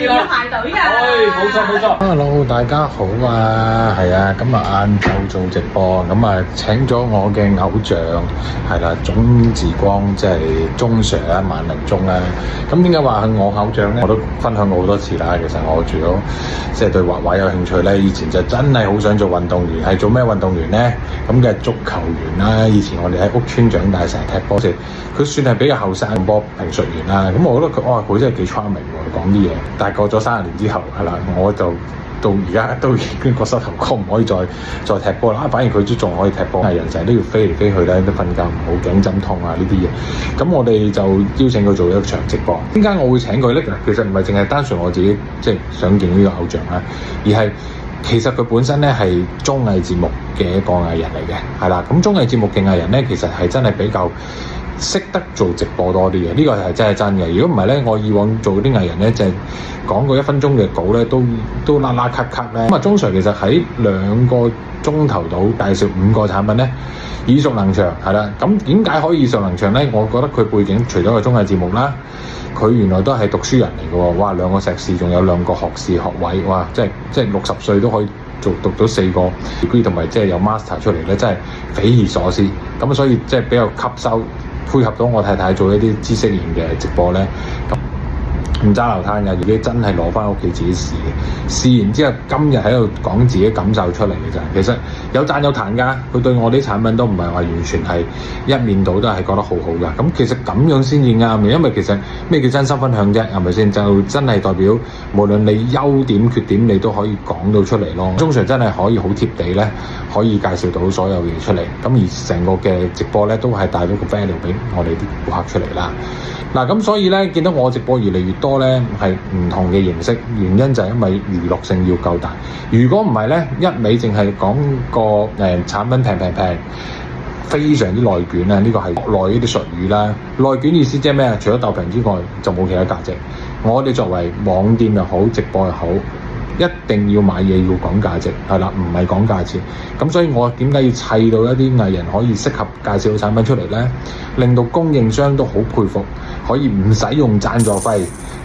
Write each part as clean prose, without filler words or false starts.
排隊㗎。冇錯。Hello， 大家好啊，係啊，今日晏晝做直播，咁啊請咗我嘅偶像，係啦，鍾志光，即係鍾 Sir 啦，萬能鍾啦。咁點解話係我偶像咧？我都分享過好多次啦。其實我除咗即係對畫畫有興趣咧，以前就真係好想做運動員。係做咩運動員咧？咁嘅足球員啦。以前我哋喺屋村長大，成日踢波，佢算係比較後生波評述員啦。咁我覺得佢真係幾 charming 喎，講啲嘢。但係過咗30年之後，係啦，我就到而家都已經個膝頭哥唔可以再踢波啦。反而佢都仲可以踢波。係人成日都要飛嚟飛去咧，都瞓覺唔好，頸枕痛啊呢啲嘢。咁我哋就邀請佢做一場直播。點解我會請佢咧？其實唔係淨係單純我自己即係想見呢個偶像啦，而係其實佢本身咧係綜藝節目嘅一個藝人嚟嘅，係啦。咁綜藝節目嘅藝人咧，其實係真係比較識得做直播多啲嘅，呢個係真係真嘅。如果唔係咧，我以往做啲藝人咧，就係講過1分鐘嘅稿咧，都拉拉咳咳咧。咁啊，鍾 Sir 其實喺2個鐘頭度介紹5個產品咧，耳熟能詳係啦。咁點解可以耳熟能詳咧？我覺得佢背景除咗個綜藝節目啦，佢原來都係讀書人嚟嘅喎。哇，2個碩士，仲有2個學士學位，哇！即係60歲都可以讀到4個 degree 同埋即係有 master 出嚟咧，真係匪夷所思。咁所以即係比較吸收。配合到我太太做一啲知識型嘅直播咧，咁唔揸流灘嘅，自己真係攞翻屋企自己試嘅，試完之後今日喺度講自己感受出嚟嘅咋。其實有讚有彈㗎，佢對我啲產品都唔係話完全係一面倒，都係覺得好好㗎。咁其實咁樣先至啱嘅，因為其實咩叫真心分享啫？係咪先？就真係代表無論你優點缺點，你都可以講到出嚟咯。鍾 Sir 真係可以好貼地咧，可以介紹到所有嘢出嚟。咁而成個嘅直播咧，都係帶咗個 value 俾我哋啲顧客出嚟啦。嗱，咁所以咧，見到我直播越嚟越多咧，係唔同嘅形式，原因就係因為娛樂性要夠大。如果唔係咧，一味淨係講個產品平，非常之內卷啊！呢個係國內呢啲術語啦。內卷意思即係咩啊？除咗鬥平之外，就冇其他價值。我哋作為網店又好，直播又好，一定要買嘢要講價值，係啦，唔係講價錢。咁所以我點解要砌到一啲藝人可以適合介紹嘅產品出嚟咧？令到供應商都好佩服，可以唔使用贊助費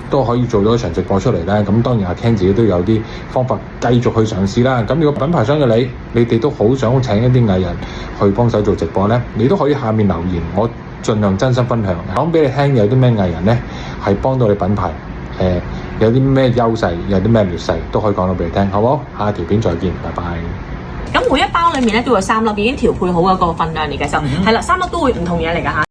都可以做到一場直播出嚟咧。咁當然阿 Ken 自己都有啲方法繼續去嘗試啦。咁如果品牌商嘅你哋都好想請一啲藝人去幫手做直播咧，你都可以下面留言，我盡量真心分享，講俾你聽有啲咩藝人咧係幫到你品牌。有啲咩優勢，有啲咩劣勢，都可以講到俾你聽，好唔好？下條片再見，拜拜。咁每一包裡面咧都有3粒，已經調配好一個份量嚟嘅，就係啦，3粒都會唔同嘢嚟㗎嚇。